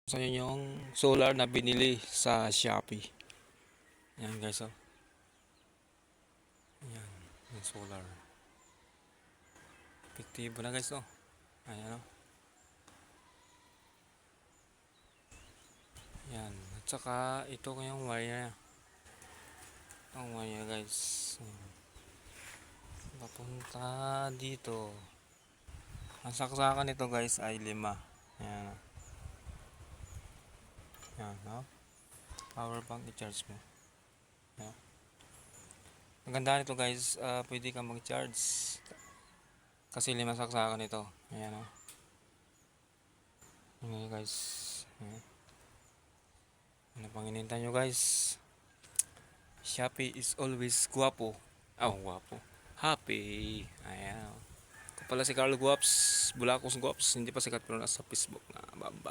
Sa inyo yung solar na binili sa Shopee. Yan guys, oh. Yan, yung solar. Epektibo na guys, oh. Ayan, oh. Yan. At saka ito yung wire. Ang wire guys. Ayan. Papunta dito. Ang saksakan nito guys ay 5. Ayan, oh. Yan, oh. Power bank i-charge mo. Ayan. Ang ganda nito guys, pwede kang mag-charge. Kasi 5 saksakan ito. Ayan, oh. Ayan guys. Ayan. Ano pang inintay nyo guys? Shopee is always guwapo. Oh, guwapo. Happy. Ayan. Ako pala si Carl Guaps. Bulacos Guaps. Hindi pa sikat pero nasa Facebook na. Bye bye.